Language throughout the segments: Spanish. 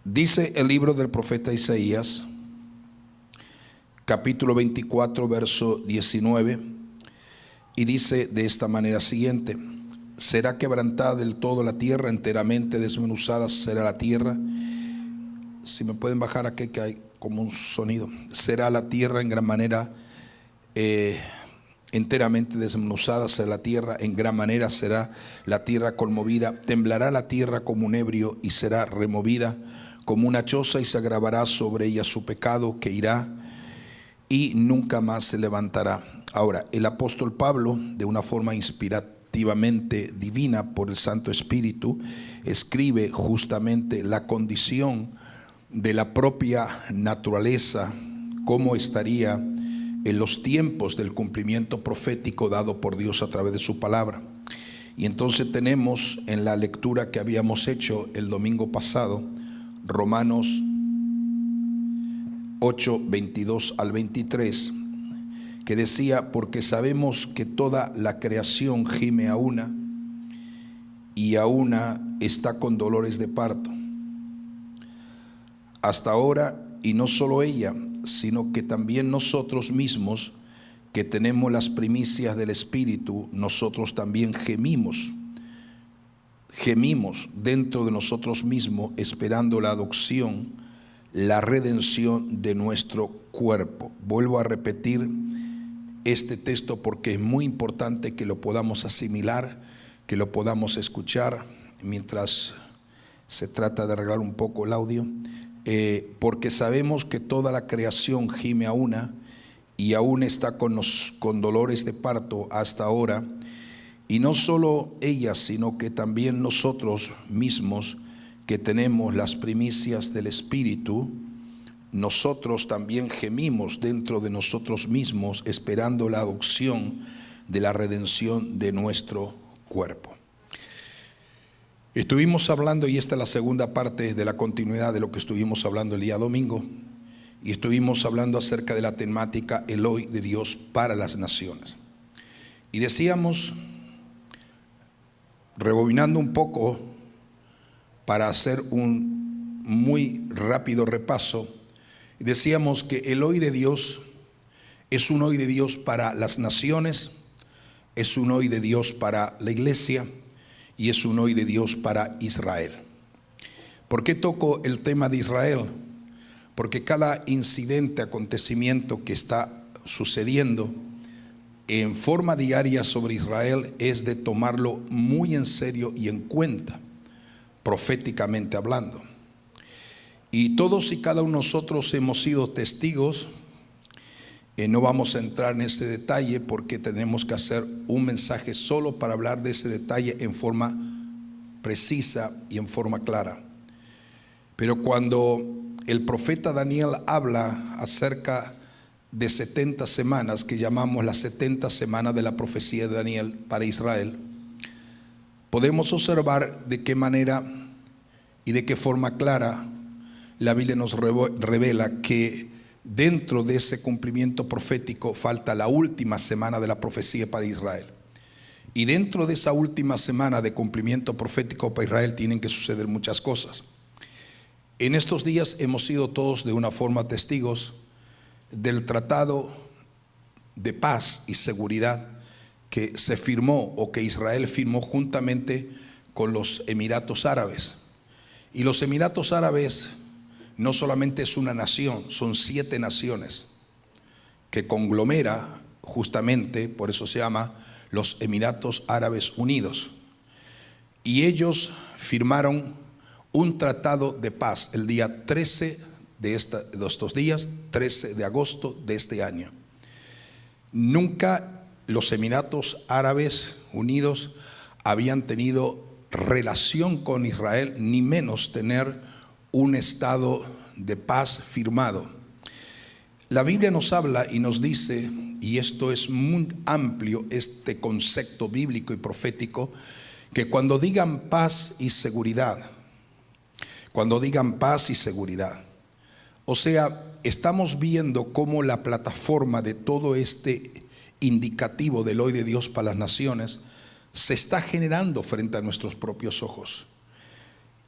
Dice el libro del profeta Isaías, capítulo 24, verso 19, y dice de esta manera siguiente: será quebrantada del todo la tierra, enteramente desmenuzada será la tierra. Si me pueden bajar aquí, que hay como un sonido. Será la tierra en gran manera, enteramente desmenuzada será la tierra, en gran manera será la tierra conmovida. Temblará la tierra como un ebrio y será removida como una choza, y se agravará sobre ella su pecado, que irá y nunca más se levantará. Ahora, el apóstol Pablo, de una forma inspirativamente divina por el Santo Espíritu, escribe justamente la condición de la propia naturaleza, cómo estaría en los tiempos del cumplimiento profético dado por Dios a través de su palabra. Y entonces tenemos en la lectura que habíamos hecho el domingo pasado, Romanos 8, 22 al 23, que decía: porque sabemos que toda la creación gime a una, y a una está con dolores de parto, hasta ahora, y no solo ella, sino que también nosotros mismos, que tenemos las primicias del Espíritu, nosotros también gemimos dentro de nosotros mismos, esperando la adopción, la redención de nuestro cuerpo. Vuelvo a repetir este texto porque es muy importante que lo podamos asimilar, que lo podamos escuchar mientras se trata de arreglar un poco el audio. Porque sabemos que toda la creación gime a una, y aún está con dolores de parto hasta ahora. Y no solo ella, sino que también nosotros mismos, que tenemos las primicias del Espíritu, nosotros también gemimos dentro de nosotros mismos, esperando la adopción de la redención de nuestro cuerpo. Estuvimos hablando, y esta es la segunda parte de la continuidad de lo que estuvimos hablando el día domingo, y estuvimos hablando acerca de la temática el hoy de Dios para las naciones. Y decíamos, rebobinando un poco para hacer un muy rápido repaso, decíamos que el hoy de Dios es un hoy de Dios para las naciones, es un hoy de Dios para la iglesia, y es un hoy de Dios para Israel. ¿Por qué toco el tema de Israel? Porque cada incidente, acontecimiento que está sucediendo en forma diaria sobre Israel es de tomarlo muy en serio y en cuenta, proféticamente hablando. Y todos y cada uno de nosotros hemos sido testigos. No vamos a entrar en ese detalle porque tenemos que hacer un mensaje solo para hablar de ese detalle en forma precisa y en forma clara. Pero cuando el profeta Daniel habla acerca de 70 semanas, que llamamos las 70 semanas de la profecía de Daniel para Israel, podemos observar de qué manera y de qué forma clara la Biblia nos revela que dentro de ese cumplimiento profético falta la última semana de la profecía para Israel. Y dentro de esa última semana de cumplimiento profético para Israel tienen que suceder muchas cosas. En estos días hemos sido todos de una forma testigos del tratado de paz y seguridad que se firmó, o que Israel firmó juntamente con los Emiratos Árabes. Y los Emiratos Árabes no solamente es una nación, son 7 naciones que conglomera justamente, por eso se llama los Emiratos Árabes Unidos. Y ellos firmaron un tratado de paz el día 13 de estos días, 13 de agosto de este año. Nunca los Emiratos Árabes Unidos habían tenido relación con Israel, ni menos tener un estado de paz firmado. La Biblia nos habla y nos dice, y esto es muy amplio, este concepto bíblico y profético, que cuando digan paz y seguridad, o sea, estamos viendo cómo la plataforma de todo este indicativo del hoy de Dios para las naciones se está generando frente a nuestros propios ojos.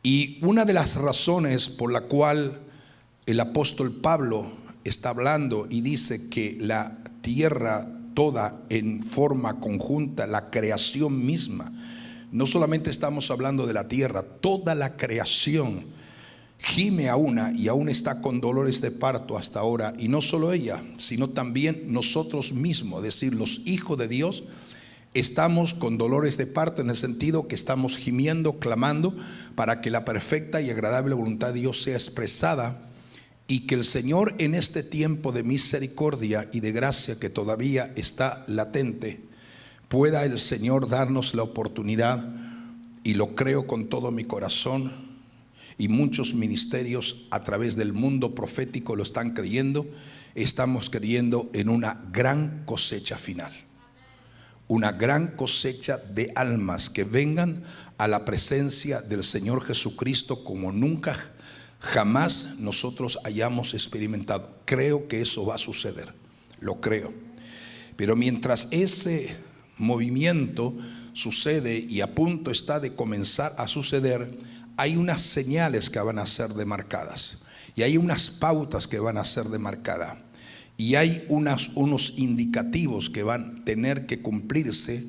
Y una de las razones por la cual el apóstol Pablo está hablando y dice que la tierra toda en forma conjunta, la creación misma, no solamente estamos hablando de la tierra, toda la creación gime a una y aún está con dolores de parto hasta ahora. Y no solo ella, sino también nosotros mismos, es decir, los hijos de Dios, estamos con dolores de parto en el sentido que estamos gimiendo, clamando para que la perfecta y agradable voluntad de Dios sea expresada, y que el Señor, en este tiempo de misericordia y de gracia que todavía está latente, pueda el Señor darnos la oportunidad, y lo creo con todo mi corazón, y muchos ministerios a través del mundo profético lo están creyendo. Estamos creyendo en una gran cosecha final, una gran cosecha de almas que vengan a la presencia del Señor Jesucristo como nunca jamás nosotros hayamos experimentado. Creo que eso va a suceder, lo creo. Pero mientras ese movimiento sucede y a punto está de comenzar a suceder, hay unas señales que van a ser demarcadas, y hay unas pautas que van a ser demarcadas, y hay unos indicativos que van a tener que cumplirse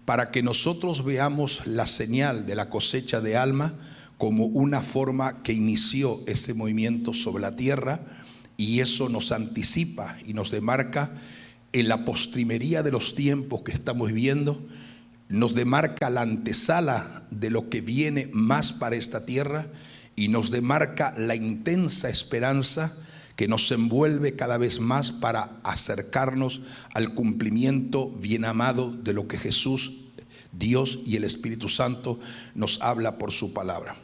para que nosotros veamos la señal de la cosecha de alma como una forma que inició ese movimiento sobre la tierra. Y eso nos anticipa y nos demarca en la postrimería de los tiempos que estamos viviendo. Nos demarca la antesala de lo que viene más para esta tierra, y nos demarca la intensa esperanza que nos envuelve cada vez más para acercarnos al cumplimiento bien amado de lo que Jesús, Dios y el Espíritu Santo nos habla por su palabra.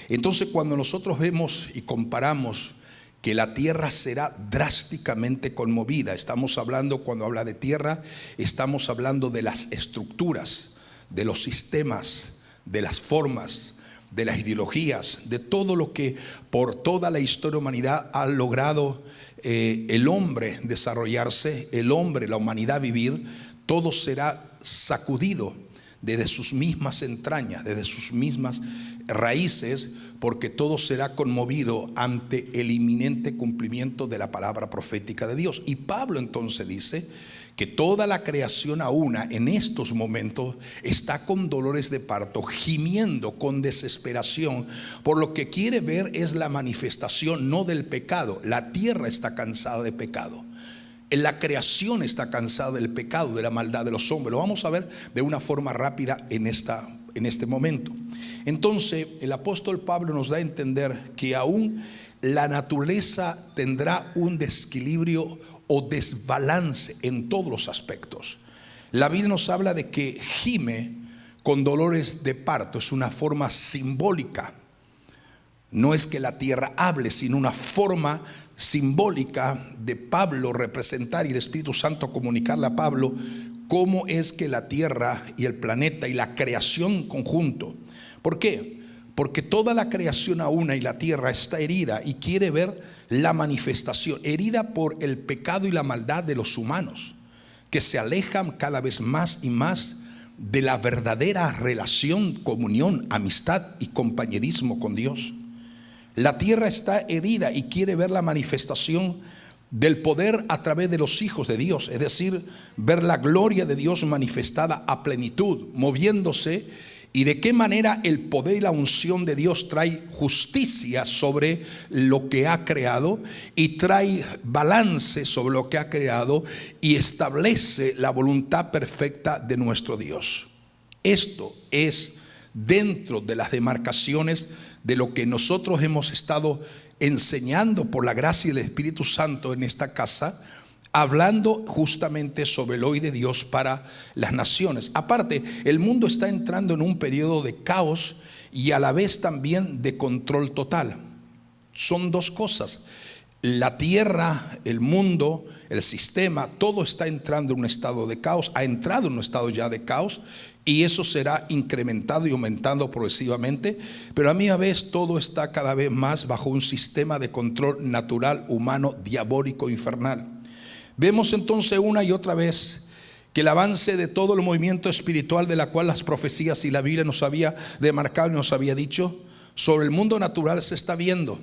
Entonces, cuando nosotros vemos y comparamos que la tierra será drásticamente conmovida, estamos hablando, cuando habla de tierra, estamos hablando de las estructuras, de los sistemas, de las formas, de las ideologías, de todo lo que por toda la historia de la humanidad ha logrado el hombre desarrollarse, el hombre, la humanidad vivir. Todo será sacudido desde sus mismas entrañas, desde sus mismas raíces, porque todo será conmovido ante el inminente cumplimiento de la palabra profética de Dios. Y Pablo entonces dice que toda la creación a una en estos momentos está con dolores de parto, gimiendo con desesperación, por lo que quiere ver es la manifestación no del pecado. La tierra está cansada de pecado, la creación está cansada del pecado, de la maldad de los hombres. Lo vamos a ver de una forma rápida en este momento. Entonces el apóstol Pablo nos da a entender que aún la naturaleza tendrá un desequilibrio o desbalance en todos los aspectos. La Biblia nos habla de que gime con dolores de parto. Es una forma simbólica. No es que la tierra hable, sino una forma simbólica de Pablo representar, y el Espíritu Santo comunicarle a Pablo cómo es que la tierra y el planeta y la creación conjunto. ¿Por qué? Porque toda la creación a una y la tierra está herida y quiere ver la manifestación, herida por el pecado y la maldad de los humanos, que se alejan cada vez más y más de la verdadera relación, comunión, amistad y compañerismo con Dios. La tierra está herida y quiere ver la manifestación del poder a través de los hijos de Dios, es decir, ver la gloria de Dios manifestada a plenitud, moviéndose, y de qué manera el poder y la unción de Dios trae justicia sobre lo que ha creado, y trae balance sobre lo que ha creado, y establece la voluntad perfecta de nuestro Dios. Esto es dentro de las demarcaciones de lo que nosotros hemos estado enseñando por la gracia del Espíritu Santo en esta casa, hablando justamente sobre el hoy de Dios para las naciones. Aparte, el mundo está entrando en un periodo de caos y a la vez también de control total. Son dos cosas. La tierra, el mundo, el sistema, todo está entrando en un estado de caos, ha entrado en un estado ya de caos, y eso será incrementado y aumentando progresivamente, pero a la misma vez todo está cada vez más bajo un sistema de control natural, humano, diabólico, infernal. Vemos entonces una y otra vez que el avance de todo el movimiento espiritual de la cual las profecías y la Biblia nos había demarcado y nos había dicho, sobre el mundo natural se está viendo.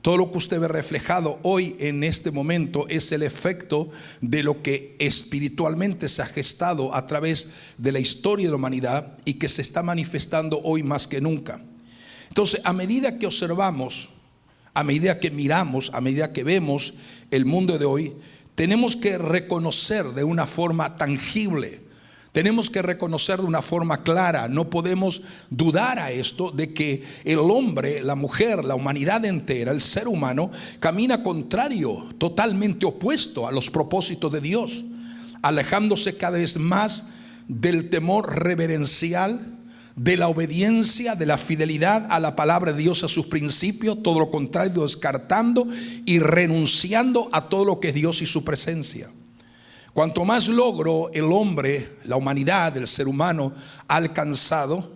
Todo lo que usted ve reflejado hoy en este momento es el efecto de lo que espiritualmente se ha gestado a través de la historia de la humanidad y que se está manifestando hoy más que nunca. Entonces, a medida que observamos, a medida que miramos, a medida que vemos el mundo de hoy, tenemos que reconocer de una forma tangible, tenemos que reconocer de una forma clara, no podemos dudar a esto de que el hombre, la mujer, la humanidad entera, el ser humano camina contrario, totalmente opuesto a los propósitos de Dios, alejándose cada vez más del temor reverencial, de la obediencia, de la fidelidad a la palabra de Dios, a sus principios, todo lo contrario, descartando y renunciando a todo lo que es Dios y su presencia. Cuanto más logro el hombre, la humanidad, el ser humano ha alcanzado,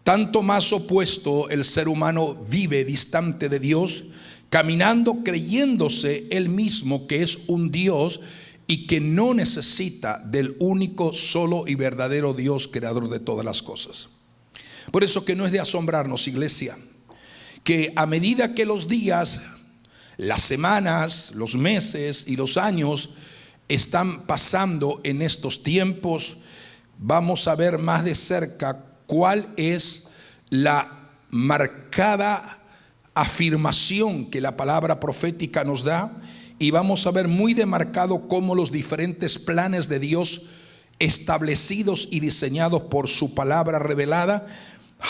tanto más opuesto el ser humano vive distante de Dios, caminando creyéndose él mismo que es un Dios y que no necesita del único, solo y verdadero Dios, creador de todas las cosas. Por eso que no es de asombrarnos, iglesia, que a medida que los días, las semanas, los meses y los años están pasando en estos tiempos, vamos a ver más de cerca cuál es la marcada afirmación que la palabra profética nos da, y vamos a ver muy demarcado cómo los diferentes planes de Dios establecidos y diseñados por su palabra revelada,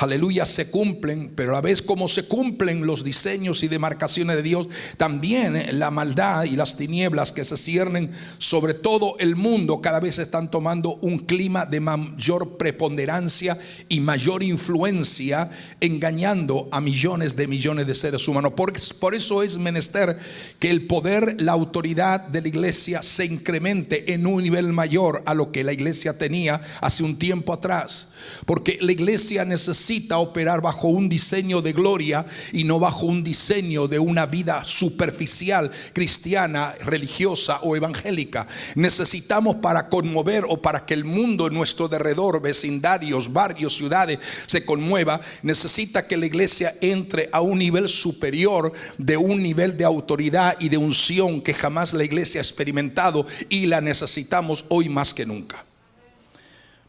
aleluya, se cumplen. Pero a la vez como se cumplen los diseños y demarcaciones de Dios, también la maldad y las tinieblas que se ciernen sobre todo el mundo cada vez están tomando un clima de mayor preponderancia y mayor influencia, engañando a millones de seres humanos. Por eso es menester que el poder, la autoridad de la iglesia se incremente en un nivel mayor a lo que la iglesia tenía hace un tiempo atrás. Porque la iglesia necesita operar bajo un diseño de gloria y no bajo un diseño de una vida superficial, cristiana, religiosa o evangélica. Necesitamos, para conmover o para que el mundo en nuestro derredor, vecindarios, barrios, ciudades, se conmueva, necesita que la iglesia entre a un nivel superior, de un nivel de autoridad y de unción que jamás la iglesia ha experimentado, y la necesitamos hoy más que nunca.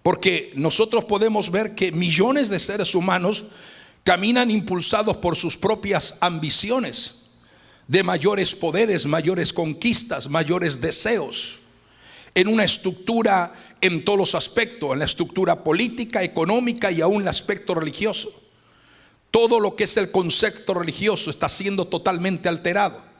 Porque nosotros podemos ver que millones de seres humanos caminan impulsados por sus propias ambiciones de mayores poderes, mayores conquistas, mayores deseos, en una estructura en todos los aspectos, en la estructura política, económica y aún el aspecto religioso. Todo lo que es el concepto religioso está siendo totalmente alterado.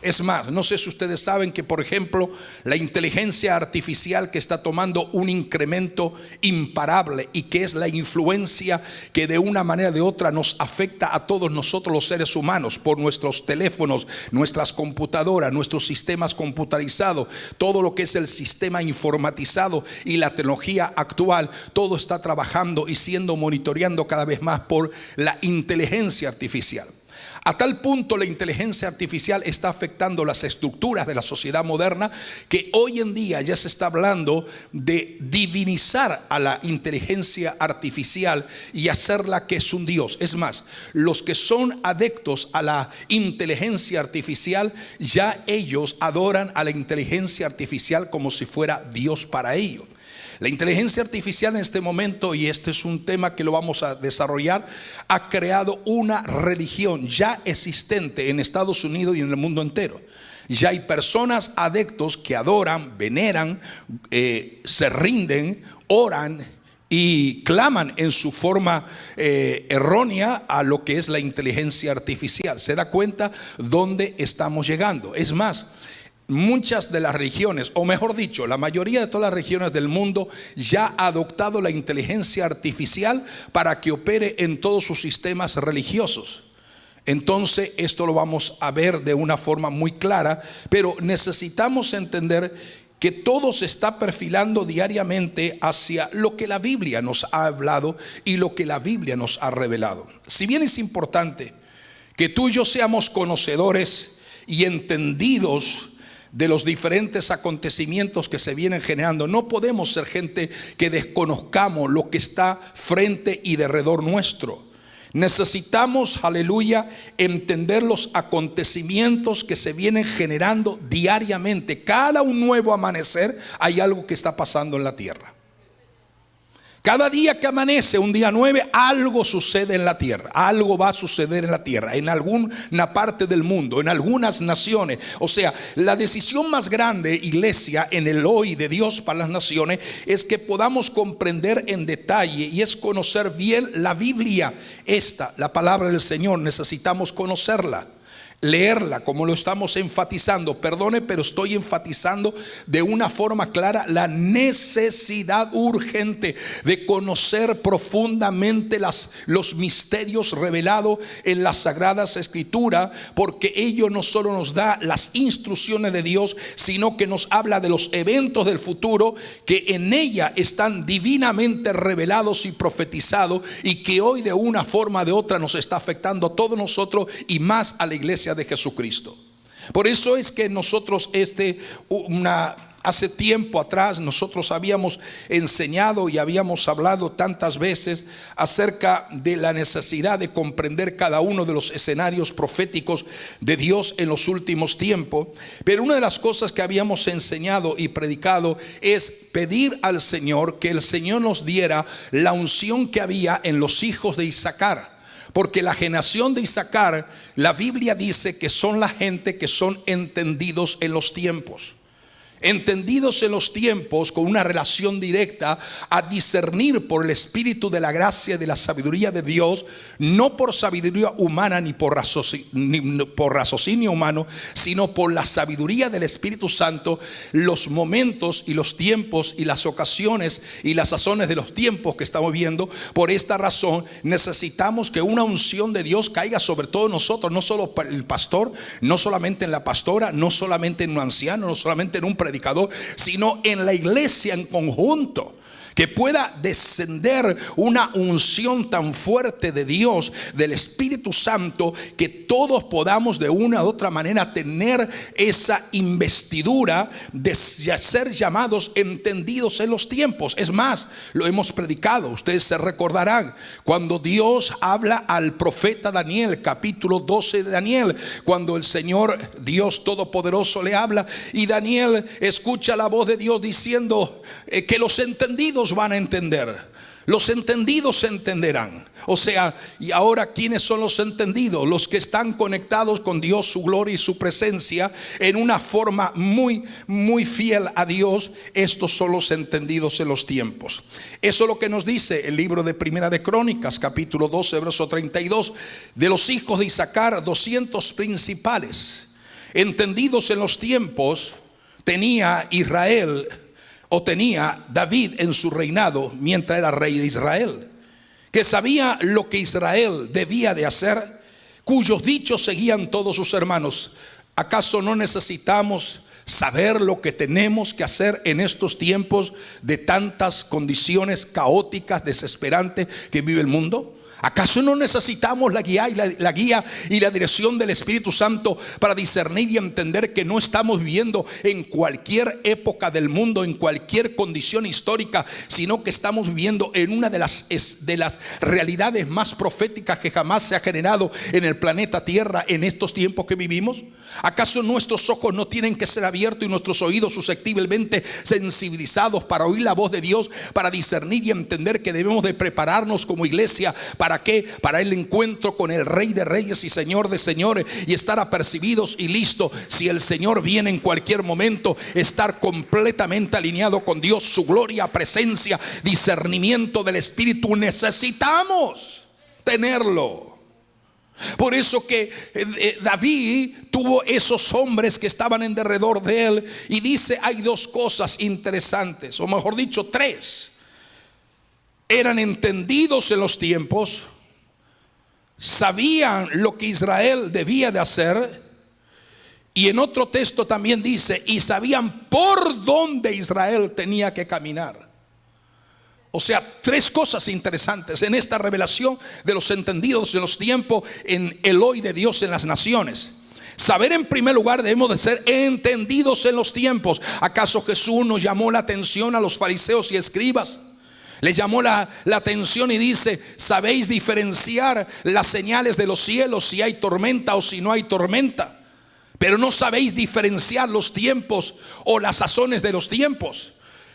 Es más, no sé si ustedes saben que, por ejemplo, la inteligencia artificial que está tomando un incremento imparable, y que es la influencia que de una manera o de otra nos afecta a todos nosotros los seres humanos, por nuestros teléfonos, nuestras computadoras, nuestros sistemas computarizados, todo lo que es el sistema informatizado y la tecnología actual, todo está trabajando y siendo monitoreando cada vez más por la inteligencia artificial. A tal punto la inteligencia artificial está afectando las estructuras de la sociedad moderna, que hoy en día ya se está hablando de divinizar a la inteligencia artificial y hacerla que es un Dios. Es más, los que son adeptos a la inteligencia artificial, ya ellos adoran a la inteligencia artificial como si fuera Dios para ellos. La inteligencia artificial en este momento, y este es un tema que lo vamos a desarrollar, ha creado una religión ya existente en Estados Unidos y en el mundo entero. Ya hay personas adeptos que adoran, veneran, se rinden, oran y claman en su forma errónea a lo que es la inteligencia artificial. ¿Se da cuenta dónde estamos llegando? Es más, muchas de las religiones, o mejor dicho, la mayoría de todas las religiones del mundo ya ha adoptado la inteligencia artificial para que opere en todos sus sistemas religiosos. Entonces esto lo vamos a ver de una forma muy clara, pero necesitamos entender que todo se está perfilando diariamente hacia lo que la Biblia nos ha hablado y lo que la Biblia nos ha revelado. Si bien es importante que tú y yo seamos conocedores y entendidos de los diferentes acontecimientos que se vienen generando, no podemos ser gente que desconozcamos lo que está frente y derredor nuestro. Necesitamos, aleluya, entender los acontecimientos que se vienen generando diariamente. Cada un nuevo amanecer hay algo que está pasando en la tierra. Cada día que amanece, un día 9, algo sucede en la tierra. Algo va a suceder en la tierra, en alguna parte del mundo, en algunas naciones. O sea, la decisión más grande, iglesia, en el hoy de Dios para las naciones, es que podamos comprender en detalle y es conocer bien la Biblia. La palabra del Señor, necesitamos conocerla, leerla, como lo estamos enfatizando. Perdone, pero estoy enfatizando de una forma clara la necesidad urgente de conocer profundamente los misterios revelados en las Sagradas Escrituras, porque ello no solo nos da las instrucciones de Dios, sino que nos habla de los eventos del futuro que en ella están divinamente revelados y profetizados, y que hoy de una forma o de otra nos está afectando a todos nosotros y más a la iglesia de Jesucristo. Por eso es que nosotros hace tiempo atrás nosotros habíamos enseñado y habíamos hablado tantas veces acerca de la necesidad de comprender cada uno de los escenarios proféticos de Dios en los últimos tiempos. Pero una de las cosas que habíamos enseñado y predicado es pedir al Señor que el Señor nos diera la unción que había en los hijos de Isaacar. Porque la generación de Isaacar, la Biblia dice que son la gente que son entendidos en los tiempos. Entendidos en los tiempos, con una relación directa a discernir por el espíritu de la gracia y de la sabiduría de Dios, no por sabiduría humana ni por raciocinio humano, sino por la sabiduría del Espíritu Santo, los momentos y los tiempos y las ocasiones y las sazones de los tiempos que estamos viendo. Por esta razón necesitamos que una unción de Dios caiga sobre todos nosotros, no solo para el pastor, no solamente en la pastora, no solamente en un anciano, no solamente en un predicador, sino en la iglesia en conjunto. Que pueda descender una unción tan fuerte de Dios, del Espíritu Santo, que todos podamos de una u otra manera tener esa investidura de ser llamados entendidos en los tiempos. Es más, lo hemos predicado, ustedes se recordarán cuando Dios habla al profeta Daniel, capítulo 12 de Daniel, cuando el Señor Dios Todopoderoso le habla y Daniel escucha la voz de Dios diciendo que los entendidos van a entender, los entendidos entenderán. O sea, y ahora ¿quiénes son los entendidos? Los que están conectados con Dios, su gloria y su presencia en una forma muy, muy fiel a Dios. Estos son los entendidos en los tiempos. Eso es lo que nos dice el libro de Primera de Crónicas, capítulo 12, verso 32. De los hijos de Isaacar, 200 principales, entendidos en los tiempos, tenía Israel, o tenía David en su reinado mientras era rey de Israel, que sabía lo que Israel debía de hacer, cuyos dichos seguían todos sus hermanos. ¿Acaso no necesitamos saber lo que tenemos que hacer en estos tiempos de tantas condiciones caóticas, desesperantes que vive el mundo? ¿Acaso no necesitamos la guía y la dirección del Espíritu Santo para discernir y entender que no estamos viviendo en cualquier época del mundo, en cualquier condición histórica, sino que estamos viviendo en una de las realidades más proféticas que jamás se ha generado en el planeta Tierra en estos tiempos que vivimos? ¿Acaso nuestros ojos no tienen que ser abiertos y nuestros oídos susceptiblemente sensibilizados para oír la voz de Dios, para discernir y entender que debemos de prepararnos como iglesia? ¿Para qué? Para el encuentro con el Rey de Reyes y Señor de Señores, y estar apercibidos y listos si el Señor viene en cualquier momento. Estar completamente alineado con Dios, su gloria, presencia, discernimiento del Espíritu. Necesitamos tenerlo. Por eso que David tuvo esos hombres que estaban en derredor de él, y dice hay dos cosas interesantes, o mejor dicho, tres. Eran entendidos en los tiempos, sabían lo que Israel debía de hacer, y en otro texto también dice, y sabían por dónde Israel tenía que caminar. O sea, tres cosas interesantes en esta revelación de los entendidos en los tiempos, en el hoy de Dios en las naciones. Saber, en primer lugar, debemos de ser entendidos en los tiempos. ¿Acaso Jesús nos llamó la atención a los fariseos y escribas? Le llamó la atención y dice: sabéis diferenciar las señales de los cielos, si hay tormenta o si no hay tormenta, pero no sabéis diferenciar los tiempos o las sazones de los tiempos.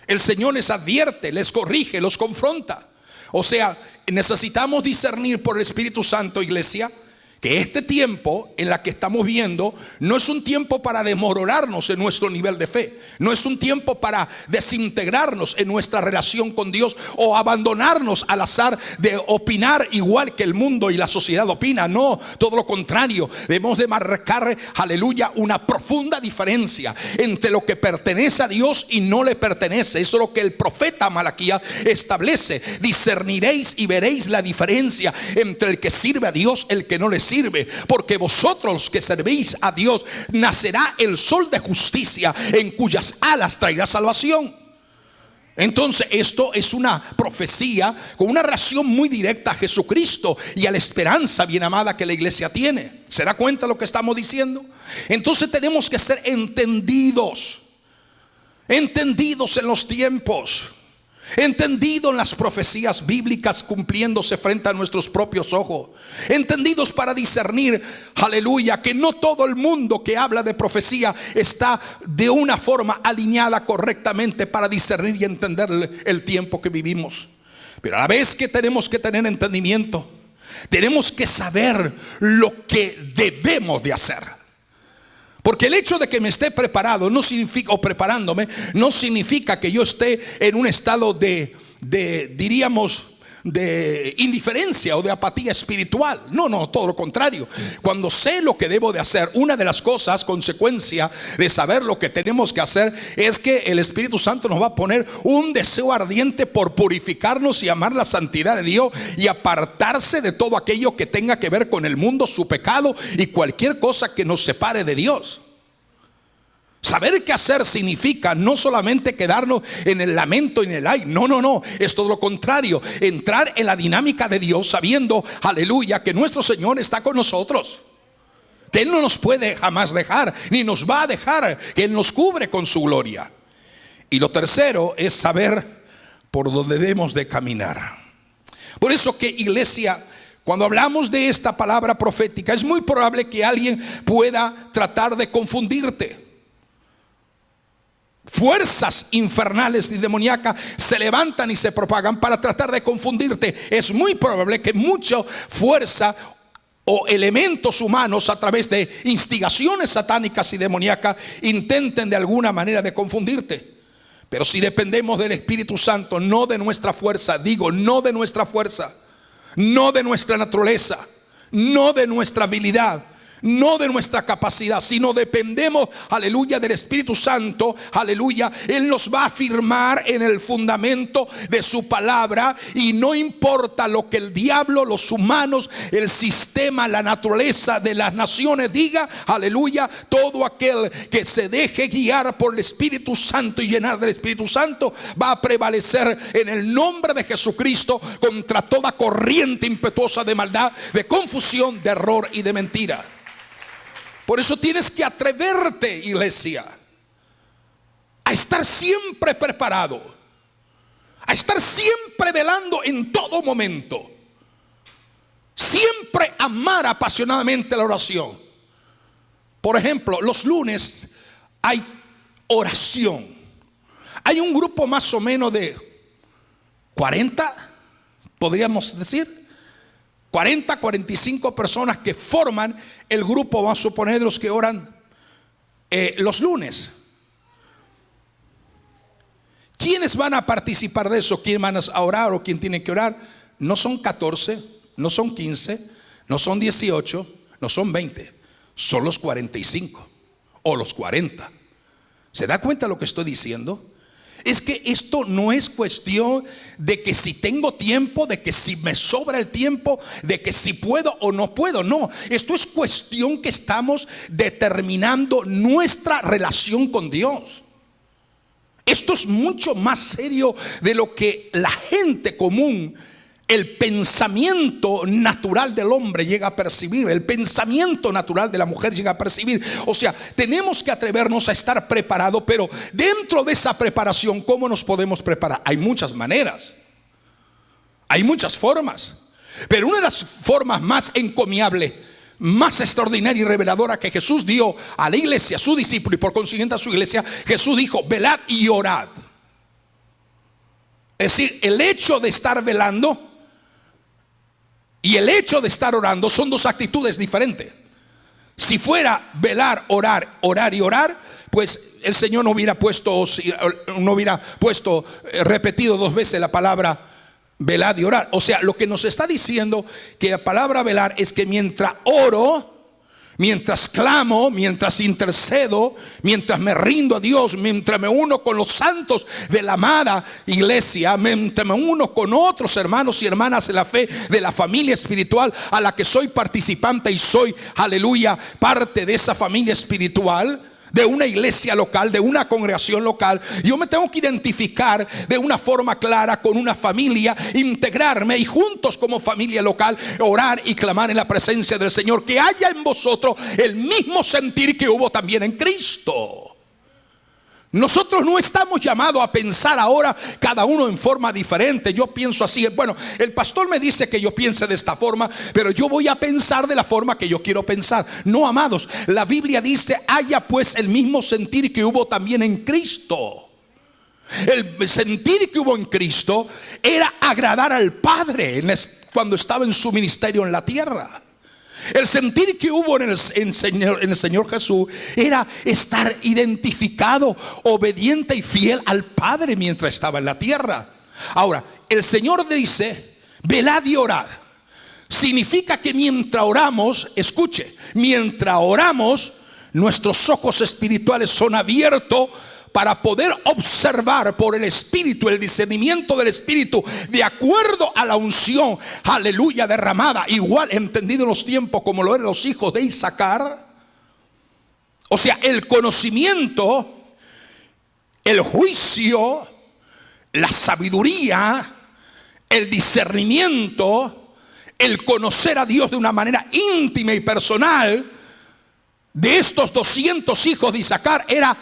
El Señor les advierte, les corrige, los confronta. O sea, necesitamos discernir por el Espíritu Santo, iglesia, que este tiempo en la que estamos viendo no es un tiempo para desmoronarnos en nuestro nivel de fe. No es un tiempo para desintegrarnos en nuestra relación con Dios o abandonarnos al azar de opinar igual que el mundo y la sociedad opina. No, todo lo contrario. Debemos de marcar, aleluya, una profunda diferencia entre lo que pertenece a Dios y no le pertenece. Eso es lo que el profeta Malaquías establece. Discerniréis y veréis la diferencia entre el que sirve a Dios, el que no le sirve, porque vosotros los que servéis a Dios, nacerá el sol de justicia, en cuyas alas traerá salvación. Entonces esto es una profecía con una relación muy directa a Jesucristo y a la esperanza bien amada que la iglesia tiene. ¿Se da cuenta de lo que estamos diciendo? Entonces tenemos que ser entendidos en los tiempos, entendido en las profecías bíblicas cumpliéndose frente a nuestros propios ojos, entendidos para discernir, aleluya, que no todo el mundo que habla de profecía está de una forma alineada correctamente para discernir y entender el tiempo que vivimos. Pero a la vez que tenemos que tener entendimiento, tenemos que saber lo que debemos de hacer. Porque el hecho de que me esté preparado no significa, o preparándome, no significa que yo esté en un estado diríamos, de indiferencia o de apatía espiritual. No, todo lo contrario. Cuando sé lo que debo de hacer, una de las cosas, consecuencia de saber lo que tenemos que hacer, es que el Espíritu Santo nos va a poner un deseo ardiente por purificarnos y amar la santidad de Dios y apartarse de todo aquello que tenga que ver con el mundo, su pecado y cualquier cosa que nos separe de Dios. Saber qué hacer significa no solamente quedarnos en el lamento y en el ay. No, es todo lo contrario. Entrar en la dinámica de Dios sabiendo, aleluya, que nuestro Señor está con nosotros, que Él no nos puede jamás dejar, ni nos va a dejar, que Él nos cubre con su gloria. Y lo tercero es saber por dónde debemos de caminar. Por eso que, iglesia, cuando hablamos de esta palabra profética, es muy probable que alguien pueda tratar de confundirte. Fuerzas infernales y demoníacas se levantan y se propagan para tratar de confundirte. Es muy probable que mucha fuerza o elementos humanos, a través de instigaciones satánicas y demoníacas, intenten de alguna manera de confundirte. Pero si dependemos del Espíritu Santo, no de nuestra fuerza, no de nuestra fuerza, no de nuestra naturaleza, no de nuestra habilidad, no de nuestra capacidad, sino dependemos, aleluya, del Espíritu Santo, aleluya. Él nos va a afirmar en el fundamento de su palabra, y no importa lo que el diablo, los humanos, el sistema, la naturaleza de las naciones diga, aleluya. Todo aquel que se deje guiar por el Espíritu Santo y llenar del Espíritu Santo va a prevalecer en el nombre de Jesucristo contra toda corriente impetuosa de maldad, de confusión, de error y de mentira. Por eso tienes que atreverte, iglesia, a estar siempre preparado, a estar siempre velando en todo momento, siempre amar apasionadamente la oración. Por ejemplo, los lunes hay oración. Hay un grupo más o menos de 40, podríamos decir, 40, 45 personas que forman el grupo, vamos a suponer, de los que oran los lunes. ¿Quiénes van a participar de eso? ¿Quién van a orar o quién tiene que orar? No son 14, no son 15, no son 18, no son 20, son los 45 o los 40. ¿Se da cuenta de lo que estoy diciendo? Es que esto no es cuestión de que si tengo tiempo, de que si me sobra el tiempo, de que si puedo o no puedo. No, esto es cuestión que estamos determinando nuestra relación con Dios. Esto es mucho más serio de lo que la gente común, el pensamiento natural del hombre llega a percibir, el pensamiento natural de la mujer llega a percibir. O sea, tenemos que atrevernos a estar preparados. Pero dentro de esa preparación, ¿cómo nos podemos preparar? Hay muchas maneras. Hay muchas formas, pero una de las formas más encomiables, más extraordinaria y reveladora que Jesús dio a la iglesia, a su discípulo y por consiguiente a su iglesia, Jesús dijo: velad y orad. Es decir, el hecho de estar velando y el hecho de estar orando son dos actitudes diferentes. Si fuera velar, orar, orar y orar, pues el Señor no hubiera puesto repetido dos veces la palabra velad y orar. O sea, lo que nos está diciendo que la palabra velar es que mientras oro, mientras clamo, mientras intercedo, mientras me rindo a Dios, mientras me uno con los santos de la amada iglesia, mientras me uno con otros hermanos y hermanas de la fe, de la familia espiritual a la que soy participante y soy, aleluya, parte de esa familia espiritual, de una iglesia local, de una congregación local, yo me tengo que identificar de una forma clara con una familia, integrarme y juntos como familia local orar y clamar en la presencia del Señor, que haya en vosotros el mismo sentir que hubo también en Cristo. Nosotros no estamos llamados a pensar ahora cada uno en forma diferente. Yo pienso así, bueno, el pastor me dice que yo piense de esta forma, pero yo voy a pensar de la forma que yo quiero pensar. No, amados, la Biblia dice: haya pues el mismo sentir que hubo también en Cristo. El sentir que hubo en Cristo era agradar al Padre cuando estaba en su ministerio en la tierra. El sentir que hubo en el Señor Jesús era estar identificado, obediente y fiel al Padre mientras estaba en la tierra. Ahora, el Señor dice: velad y orad. Significa que mientras oramos, escuche, mientras oramos, nuestros ojos espirituales son abiertos para poder observar por el Espíritu, el discernimiento del Espíritu, de acuerdo a la unción, aleluya, derramada, igual entendido en los tiempos como lo eran los hijos de Isaacar. O sea, el conocimiento, el juicio, la sabiduría, el discernimiento, el conocer a Dios de una manera íntima y personal de estos 200 hijos de Isaacar era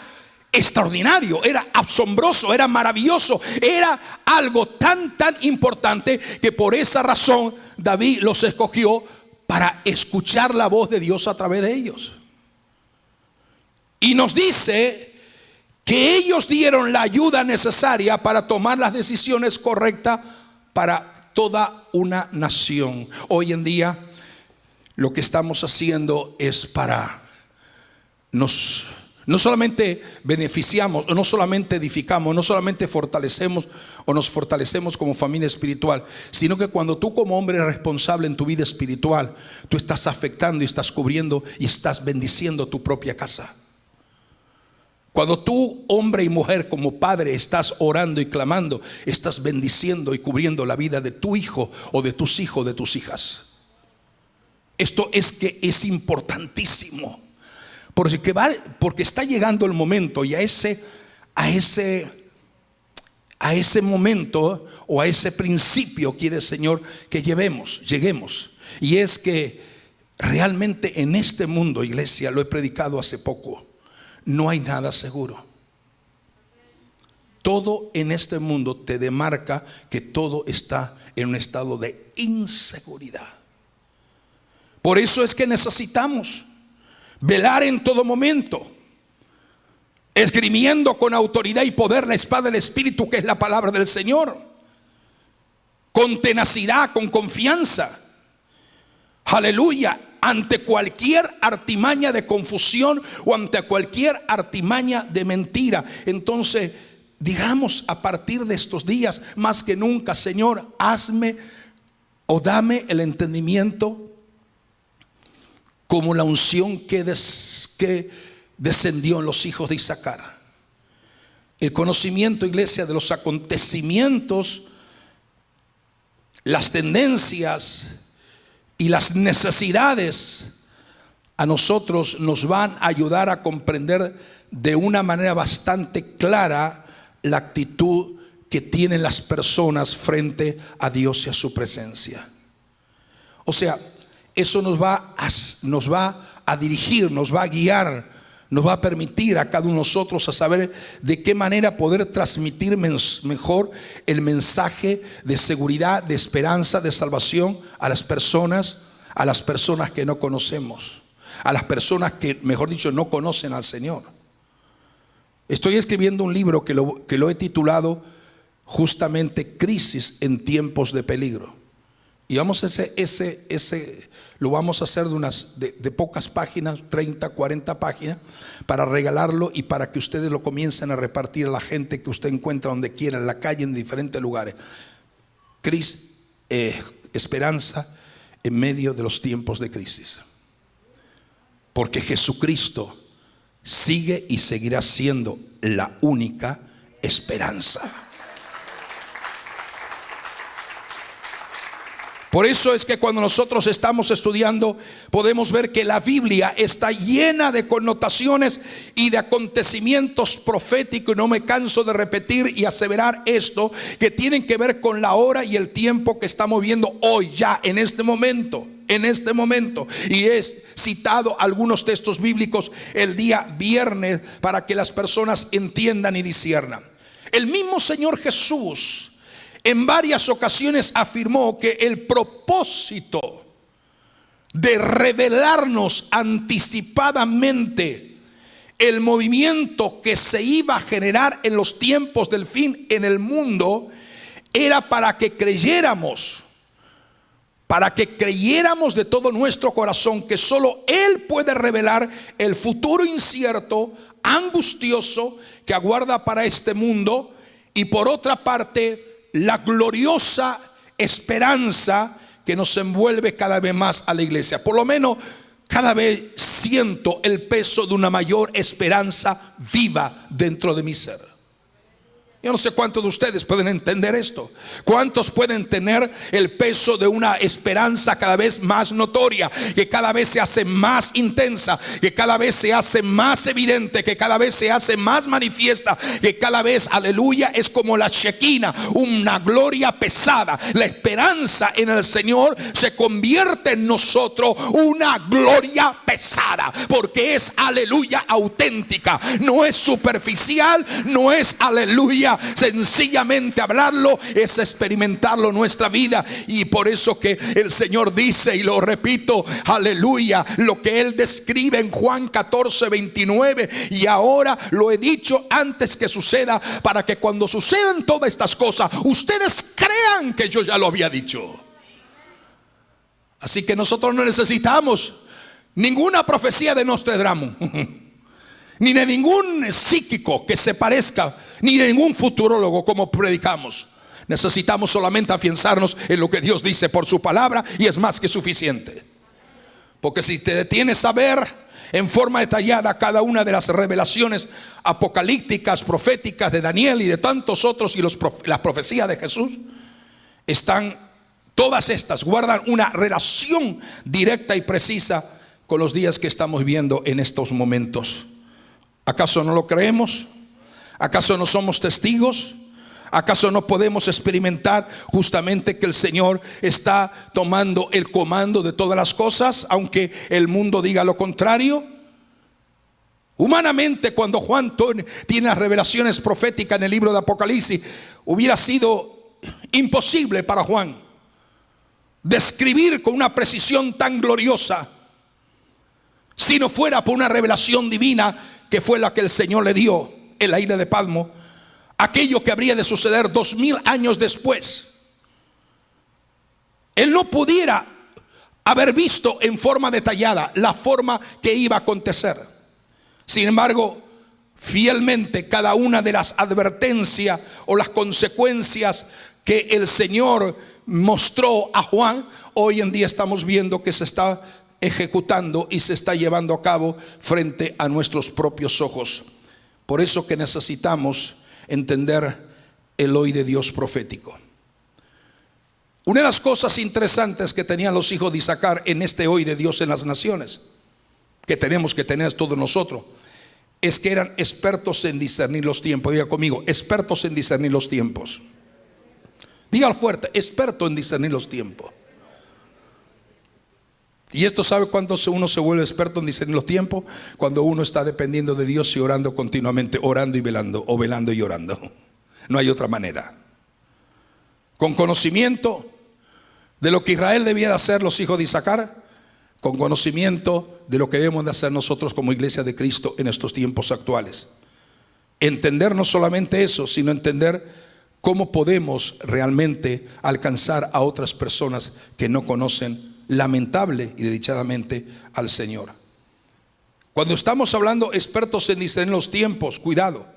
extraordinario, era asombroso, era maravilloso, era algo tan importante que por esa razón David los escogió para escuchar la voz de Dios a través de ellos. Y nos dice que ellos dieron la ayuda necesaria para tomar las decisiones correctas para toda una nación. Hoy en día lo que estamos haciendo es para no solamente beneficiamos, no solamente edificamos, no solamente fortalecemos o nos fortalecemos como familia espiritual, sino que cuando tú como hombre responsable en tu vida espiritual, tú estás afectando y estás cubriendo y estás bendiciendo tu propia casa. Cuando tú, hombre y mujer, como padre, estás orando y clamando, estás bendiciendo y cubriendo la vida de tu hijo o de tus hijos, de tus hijas. Esto es importantísimo. Porque está llegando el momento, y a ese momento o a ese principio quiere el Señor que lleguemos. Y es que realmente en este mundo, iglesia, lo he predicado hace poco, no hay nada seguro. Todo en este mundo te demarca que todo está en un estado de inseguridad. Por eso es que necesitamos velar en todo momento, esgrimiendo con autoridad y poder la espada del Espíritu, que es la palabra del Señor, con tenacidad, con confianza, aleluya, ante cualquier artimaña de confusión o ante cualquier artimaña de mentira. Entonces, digamos, a partir de estos días, más que nunca: Señor, hazme o dame el entendimiento como la unción que descendió en los hijos de Isaacar. El conocimiento, iglesia, de los acontecimientos, las tendencias y las necesidades a nosotros nos van a ayudar a comprender de una manera bastante clara la actitud que tienen las personas frente a Dios y a su presencia. O sea, eso nos va a dirigir, nos va a guiar nos va a permitir a cada uno de nosotros a saber de qué manera poder transmitir mejor el mensaje de seguridad, de esperanza, de salvación a las personas que no conocemos, a las personas que, mejor dicho, no conocen al Señor. Estoy escribiendo un libro que lo he titulado justamente Crisis en tiempos de peligro. Y vamos a lo vamos a hacer de pocas páginas, 30, 40 páginas, para regalarlo y para que ustedes lo comiencen a repartir a la gente que usted encuentra donde quiera, en la calle, en diferentes lugares. Esperanza en medio de los tiempos de crisis. Porque Jesucristo sigue y seguirá siendo la única esperanza. Por eso es que cuando nosotros estamos estudiando, podemos ver que la Biblia está llena de connotaciones y de acontecimientos proféticos, y no me canso de repetir y aseverar esto, que tienen que ver con la hora y el tiempo que estamos viviendo hoy, ya en este momento. Y es citado algunos textos bíblicos el día viernes para que las personas entiendan y disciernan. El mismo Señor Jesús en varias ocasiones afirmó que el propósito de revelarnos anticipadamente el movimiento que se iba a generar en los tiempos del fin en el mundo era para que creyéramos de todo nuestro corazón que solo Él puede revelar el futuro incierto, angustioso que aguarda para este mundo, y por otra parte la gloriosa esperanza que nos envuelve cada vez más a la iglesia. Por lo menos cada vez siento el peso de una mayor esperanza viva dentro de mi ser. Yo no sé cuántos de ustedes pueden entender esto. ¿Cuántos pueden tener el peso de una esperanza cada vez más notoria, que cada vez se hace más intensa, que cada vez se hace más evidente, que cada vez se hace más manifiesta, que cada vez, aleluya, es como la Shekinah, una gloria pesada? La esperanza en el Señor se convierte en nosotros una gloria pesada, porque es, aleluya, auténtica. No es superficial, no es, aleluya, sencillamente hablarlo, es experimentarlo en nuestra vida. Y por eso que el Señor dice, y lo repito, aleluya, lo que Él describe en Juan 14, 29: y ahora lo he dicho antes que suceda, para que cuando sucedan todas estas cosas ustedes crean que yo ya lo había dicho. Así que nosotros no necesitamos ninguna profecía de Nostradamus ni de ningún psíquico que se parezca, ni de ningún futurólogo como predicamos. Necesitamos solamente afianzarnos en lo que Dios dice por su palabra, y es más que suficiente. Porque si te detienes a ver en forma detallada cada una de las revelaciones apocalípticas, proféticas de Daniel y de tantos otros, y las profecías de Jesús, todas estas guardan una relación directa y precisa con los días que estamos viviendo en estos momentos. ¿Acaso no lo creemos? ¿Acaso no somos testigos? ¿Acaso no podemos experimentar justamente que el Señor está tomando el comando de todas las cosas, aunque el mundo diga lo contrario? Humanamente, cuando Juan tiene las revelaciones proféticas en el libro de Apocalipsis, hubiera sido imposible para Juan describir con una precisión tan gloriosa, si no fuera por una revelación divina que fue la que el Señor le dio en la isla de Patmos, aquello que habría de suceder 2000 años después. Él no pudiera haber visto en forma detallada la forma que iba a acontecer. Sin embargo, fielmente cada una de las advertencias o las consecuencias que el Señor mostró a Juan, hoy en día estamos viendo que se está ejecutando y se está llevando a cabo frente a nuestros propios ojos. Por eso que necesitamos entender el hoy de Dios profético. Una de las cosas interesantes que tenían los hijos de Isaacar en este hoy de Dios en las naciones, que tenemos que tener todos nosotros, es que eran expertos en discernir los tiempos. Diga conmigo, expertos en discernir los tiempos. Diga fuerte, experto en discernir los tiempos. Y esto, ¿sabe cuándo uno se vuelve experto en discernir los tiempos? Cuando uno está dependiendo de Dios y orando continuamente, orando y velando, o velando y orando. No hay otra manera. Con conocimiento de lo que Israel debía de hacer los hijos de Isaacar, con conocimiento de lo que debemos de hacer nosotros como iglesia de Cristo en estos tiempos actuales. Entender no solamente eso, sino entender cómo podemos realmente alcanzar a otras personas que no conocen lamentable y desdichadamente al Señor. Cuando estamos hablando expertos en discernir los tiempos, cuidado,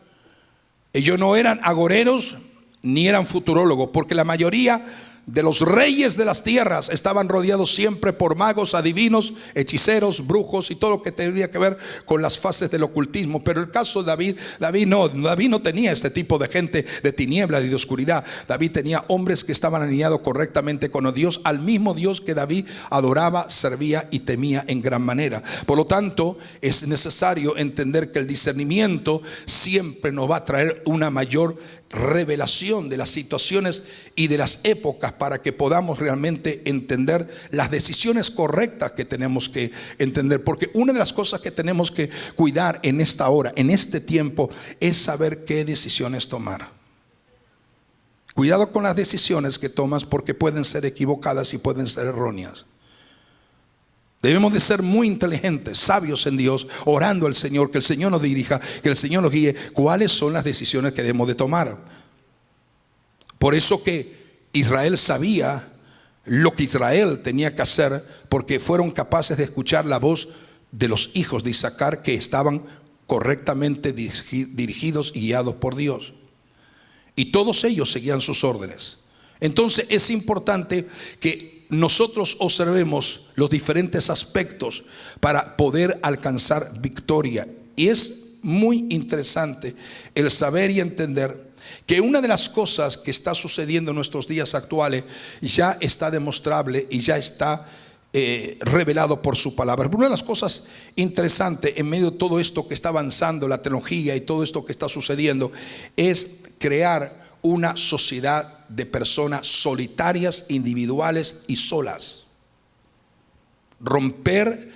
ellos no eran agoreros ni eran futurólogos, porque la mayoría de los reyes de las tierras estaban rodeados siempre por magos, adivinos, hechiceros, brujos y todo lo que tendría que ver con las fases del ocultismo. Pero el caso de David no tenía este tipo de gente de tinieblas y de oscuridad. David tenía hombres que estaban alineados correctamente con Dios, al mismo Dios que David adoraba, servía y temía en gran manera. Por lo tanto, es necesario entender que el discernimiento siempre nos va a traer una mayor revelación de las situaciones y de las épocas, para que podamos realmente entender las decisiones correctas que tenemos que entender. Porque una de las cosas que tenemos que cuidar en esta hora, en este tiempo, es saber qué decisiones tomar. Cuidado con las decisiones que tomas, porque pueden ser equivocadas y pueden ser erróneas. Debemos de ser muy inteligentes, sabios en Dios, orando al Señor, que el Señor nos dirija, que el Señor nos guíe cuáles son las decisiones que debemos de tomar. Por eso que Israel sabía lo que Israel tenía que hacer, porque fueron capaces de escuchar la voz de los hijos de Isaacar, que estaban correctamente dirigidos y guiados por Dios. Y todos ellos seguían sus órdenes. Entonces es importante que nosotros observemos los diferentes aspectos para poder alcanzar victoria. Y es muy interesante el saber y entender que una de las cosas que está sucediendo en nuestros días actuales ya está demostrable y ya está revelado por su palabra. Una de las cosas interesantes en medio de todo esto que está avanzando, la tecnología y todo esto que está sucediendo, es crear una sociedad de personas solitarias, individuales y solas. Romper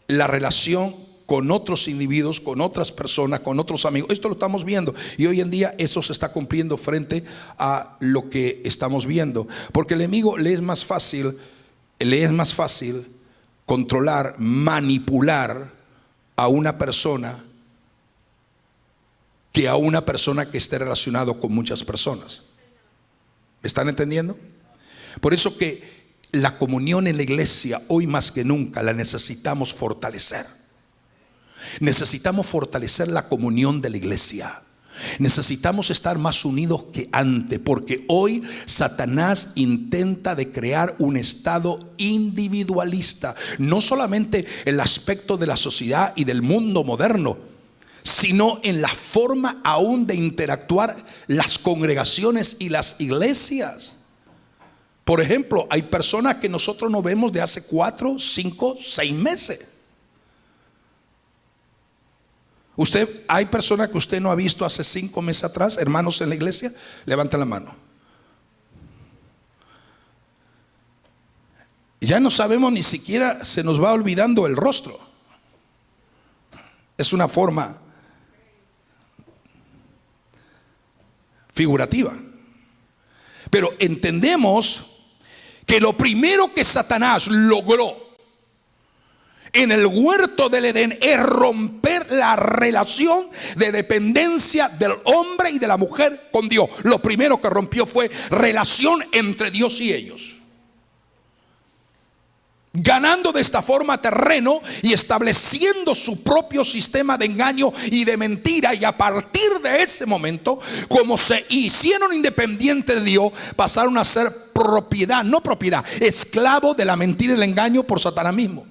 la relación con otros individuos, con otras personas, con otros amigos. Esto lo estamos viendo y hoy en día eso se está cumpliendo frente a lo que estamos viendo. Porque el enemigo le es más fácil controlar, manipular a una persona que a una persona que esté relacionado con muchas personas. ¿Me están entendiendo? Por eso que la comunión en la iglesia hoy más que nunca la necesitamos fortalecer. Necesitamos fortalecer la comunión de la iglesia. Necesitamos estar más unidos que antes, porque hoy Satanás intenta de crear un estado individualista, no solamente en el aspecto de la sociedad y del mundo moderno, sino en la forma aún de interactuar las congregaciones y las iglesias. Por ejemplo, hay personas que nosotros no vemos de hace 4, 5, 6 meses. Hay personas que usted no ha visto hace 5 meses atrás, hermanos en la iglesia, levanten la mano. Ya no sabemos, ni siquiera se nos va olvidando el rostro. Es una forma figurativa. Pero entendemos que lo primero que Satanás logró en el huerto del Edén es romper la relación de dependencia del hombre y de la mujer con Dios. Lo primero que rompió fue relación entre Dios y ellos, ganando de esta forma terreno y estableciendo su propio sistema de engaño y de mentira. Y a partir de ese momento, como se hicieron independientes de Dios, pasaron a ser esclavo de la mentira y el engaño por Satanás mismo.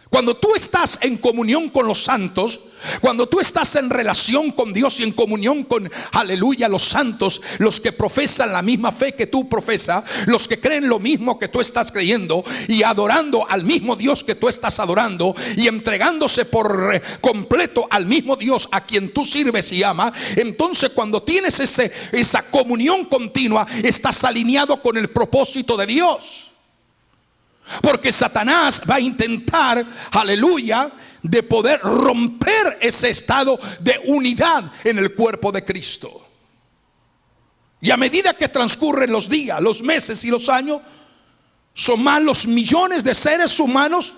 Cuando tú estás en comunión con los santos, cuando tú estás en relación con Dios y en comunión con, aleluya, los santos, los que profesan la misma fe que tú profesas, los que creen lo mismo que tú estás creyendo y adorando al mismo Dios que tú estás adorando y entregándose por completo al mismo Dios a quien tú sirves y amas, entonces cuando tienes esa comunión continua, estás alineado con el propósito de Dios. Porque Satanás va a intentar, aleluya, de poder romper ese estado de unidad en el cuerpo de Cristo. Y a medida que transcurren los días, los meses y los años, son más los millones de seres humanos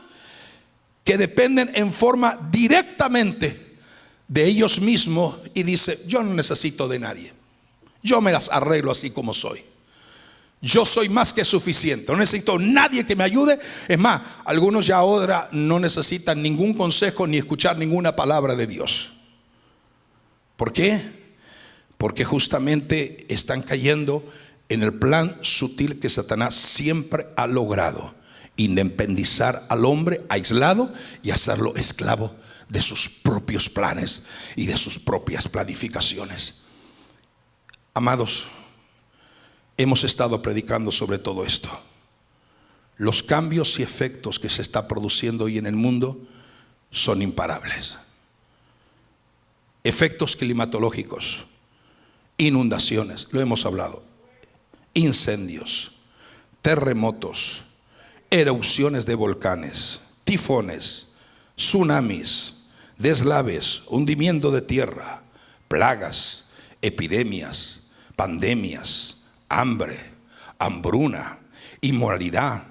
que dependen en forma directamente de ellos mismos y dice: yo no necesito de nadie, yo me las arreglo así como soy. Yo soy más que suficiente, no necesito nadie que me ayude. Es más, algunos ya ahora no necesitan ningún consejo ni escuchar ninguna palabra de Dios. ¿Por qué? Porque justamente están cayendo en el plan sutil que Satanás siempre ha logrado: independizar al hombre aislado y hacerlo esclavo de sus propios planes y de sus propias planificaciones. Amados, hemos estado predicando sobre todo esto. Los cambios y efectos que se está produciendo hoy en el mundo son imparables. Efectos climatológicos, inundaciones, lo hemos hablado, incendios, terremotos, erupciones de volcanes, tifones, tsunamis, deslaves, hundimiento de tierra, plagas, epidemias, pandemias, hambre, hambruna, inmoralidad,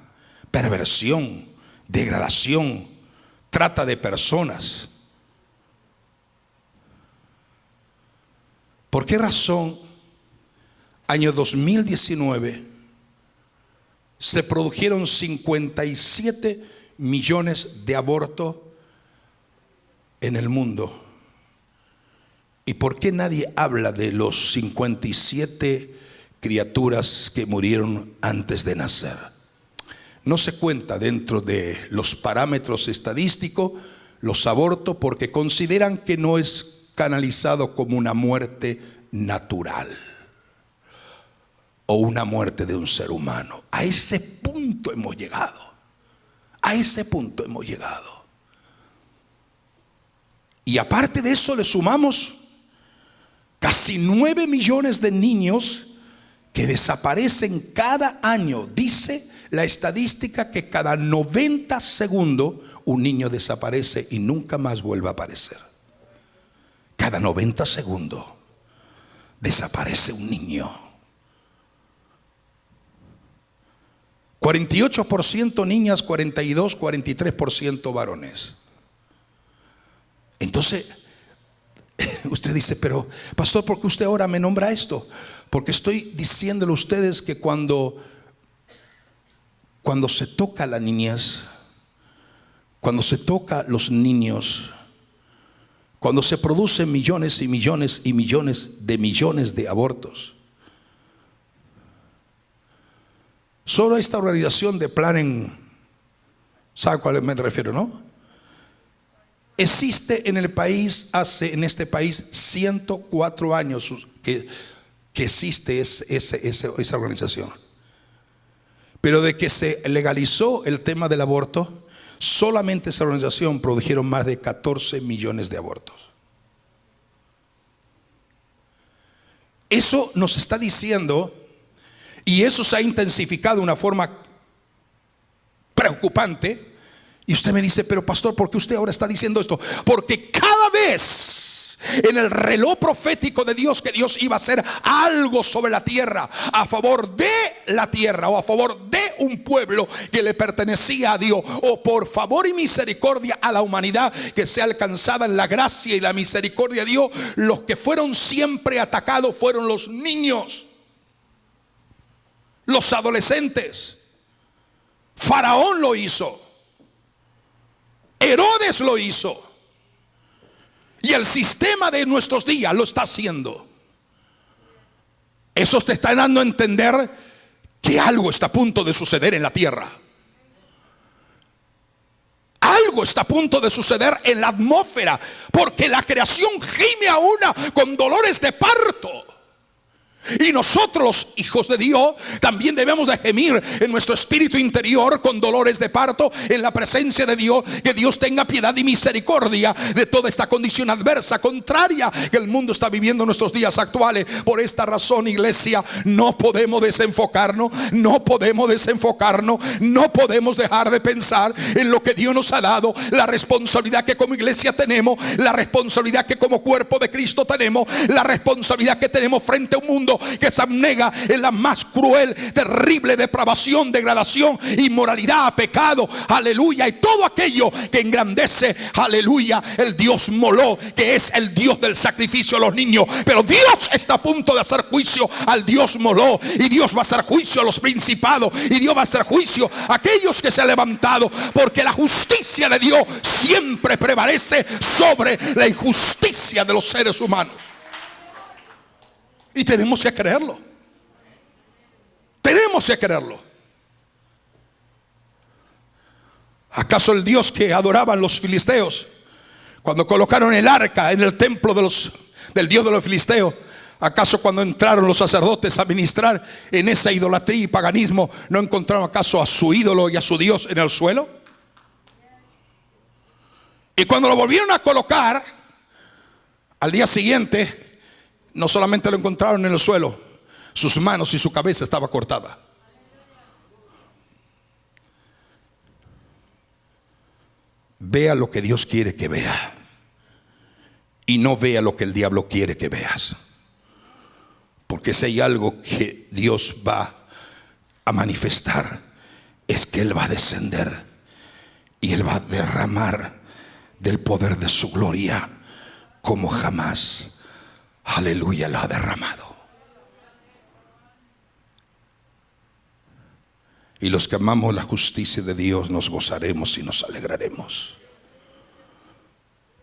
perversión, degradación, trata de personas. ¿Por qué razón año 2019 se produjeron 57 millones de abortos en el mundo? ¿Y por qué nadie habla de los 57 criaturas que murieron antes de nacer? No se cuenta dentro de los parámetros estadísticos los abortos porque consideran que no es canalizado como una muerte natural o una muerte de un ser humano. A ese punto hemos llegado. A ese punto hemos llegado. Y aparte de eso le sumamos casi 9 millones de niños que desaparecen cada año. Dice la estadística que cada 90 segundos un niño desaparece y nunca más vuelve a aparecer. Cada 90 segundos desaparece un niño. 48% niñas, 42, 43% varones. Entonces usted dice: pero pastor, ¿por qué usted ahora me nombra esto? Porque estoy diciéndole a ustedes que cuando se toca la niñez, cuando se toca los niños, cuando se producen millones y millones y millones de abortos, solo esta organización de Planned, ¿sabe a cuál me refiero, no? Existe en el país, en este país 104 años que existe esa organización. Pero de que se legalizó el tema del aborto, solamente esa organización produjeron más de 14 millones de abortos. Eso nos está diciendo, y eso se ha intensificado de una forma preocupante. Y usted me dice: pero pastor, ¿por qué usted ahora está diciendo esto? Porque cada vez en el reloj profético de Dios, que Dios iba a hacer algo sobre la tierra, a favor de la tierra o a favor de un pueblo que le pertenecía a Dios, o por favor y misericordia a la humanidad que sea alcanzada en la gracia y la misericordia de Dios, los que fueron siempre atacados fueron los niños, los adolescentes. Faraón lo hizo, Herodes lo hizo, y el sistema de nuestros días lo está haciendo. Eso te está dando a entender que algo está a punto de suceder en la tierra. Algo está a punto de suceder en la atmósfera, porque la creación gime a una con dolores de parto. Y nosotros, los hijos de Dios, también debemos de gemir en nuestro espíritu interior con dolores de parto en la presencia de Dios, que Dios tenga piedad y misericordia de toda esta condición adversa, contraria, que el mundo está viviendo en nuestros días actuales. Por esta razón, iglesia, no podemos desenfocarnos, no podemos dejar de pensar en lo que Dios nos ha dado, la responsabilidad que como iglesia tenemos, la responsabilidad que como cuerpo de Cristo tenemos, la responsabilidad que tenemos frente a un mundo que se abnega en la más cruel, terrible depravación, degradación, inmoralidad, pecado, aleluya, y todo aquello que engrandece, aleluya, el Dios Moló, que es el Dios del sacrificio de los niños. Pero Dios está a punto de hacer juicio al Dios Moló, y Dios va a hacer juicio a los principados, y Dios va a hacer juicio a aquellos que se han levantado, porque la justicia de Dios siempre prevalece sobre la injusticia de los seres humanos. Y tenemos que creerlo. Tenemos que creerlo. ¿Acaso el Dios que adoraban los filisteos, cuando colocaron el arca en el templo del Dios de los filisteos, acaso cuando entraron los sacerdotes a ministrar en esa idolatría y paganismo, no encontraron acaso a su ídolo y a su Dios en el suelo? Y cuando lo volvieron a colocar, al día siguiente, no solamente lo encontraron en el suelo, sus manos y su cabeza estaba cortada. Vea lo que Dios quiere que vea, y no vea lo que el diablo quiere que veas. Porque si hay algo que Dios va a manifestar, es que Él va a descender y Él va a derramar del poder de su gloria como jamás, aleluya, la ha derramado. Y los que amamos la justicia de Dios nos gozaremos y nos alegraremos,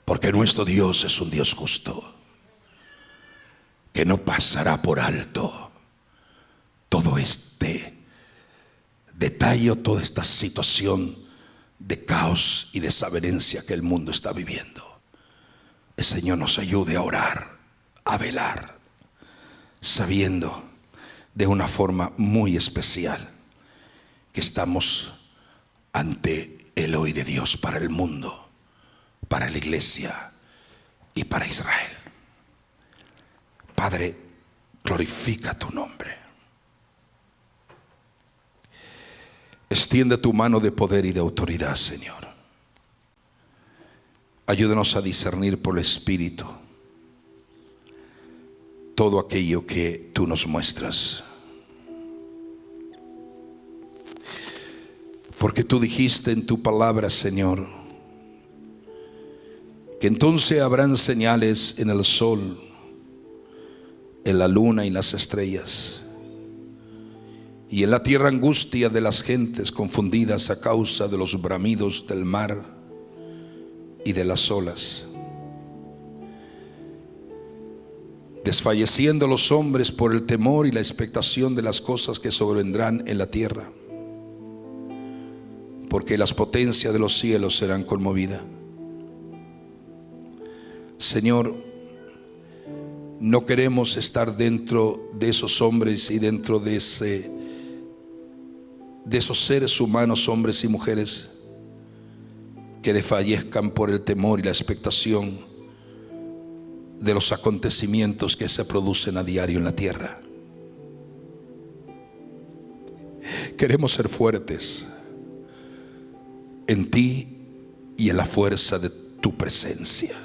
porque nuestro Dios es un Dios justo, que no pasará por alto todo este detalle, toda esta situación de caos y desavenencia que el mundo está viviendo. El Señor nos ayude a orar, a velar, sabiendo de una forma muy especial que estamos ante el hoy de Dios para el mundo, para la iglesia y para Israel. Padre, glorifica tu nombre. Extiende tu mano de poder y de autoridad, Señor. Ayúdanos a discernir por el Espíritu todo aquello que tú nos muestras. Porque tú dijiste en tu palabra, Señor, que entonces habrán señales en el sol, en la luna y las estrellas, y en la tierra angustia de las gentes confundidas a causa de los bramidos del mar y de las olas, desfalleciendo los hombres por el temor y la expectación de las cosas que sobrevendrán en la tierra, porque las potencias de los cielos serán conmovidas. Señor, no queremos estar dentro de esos hombres y dentro de esos seres humanos, hombres y mujeres, que desfallezcan por el temor y la expectación de los acontecimientos que se producen a diario en la tierra. Queremos ser fuertes en ti y en la fuerza de tu presencia.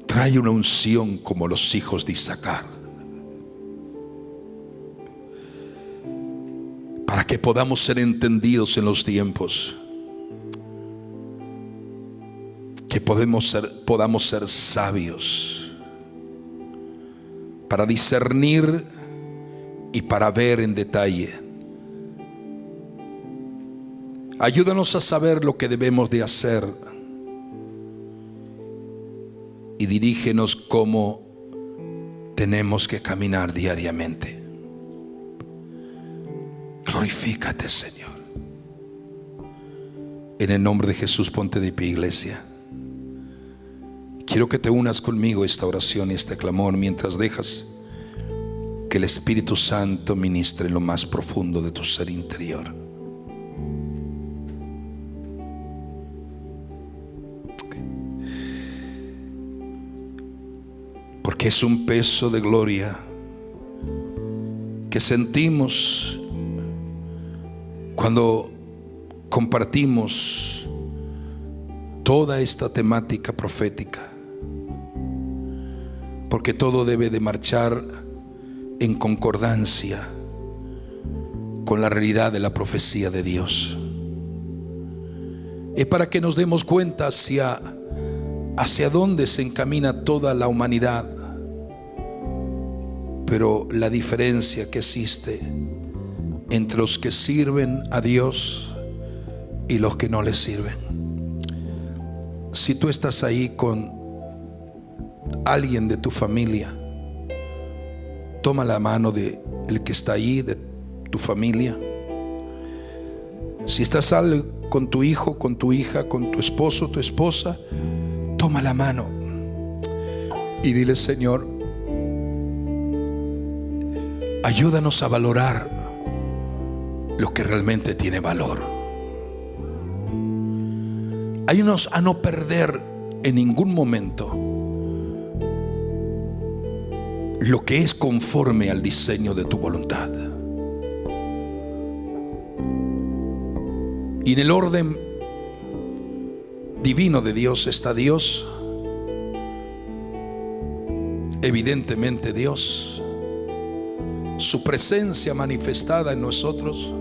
Trae una unción como los hijos de Isaacar, para que podamos ser entendidos en los tiempos, que podamos ser sabios para discernir y para ver en detalle. Ayúdanos a saber lo que debemos de hacer y dirígenos cómo tenemos que caminar diariamente. Glorifícate, Señor. En el nombre de Jesús, ponte de pie, iglesia. Quiero que te unas conmigo a esta oración y este clamor mientras dejas que el Espíritu Santo ministre en lo más profundo de tu ser interior. Porque es un peso de gloria que sentimos cuando compartimos toda esta temática profética. Porque todo debe de marchar en concordancia con la realidad de la profecía de Dios. Es para que nos demos cuenta hacia dónde se encamina toda la humanidad. Pero la diferencia que existe entre los que sirven a Dios y los que no le sirven. Si tú estás ahí con alguien de tu familia, toma la mano de el que está ahí, de tu familia. Si estás con tu hijo, con tu hija, con tu esposo, tu esposa, toma la mano y dile: Señor, ayúdanos a valorar lo que realmente tiene valor. Ayúdanos a no perder en ningún momento lo que es conforme al diseño de tu voluntad. Y en el orden divino de Dios está Dios, evidentemente Dios, su presencia manifestada en nosotros,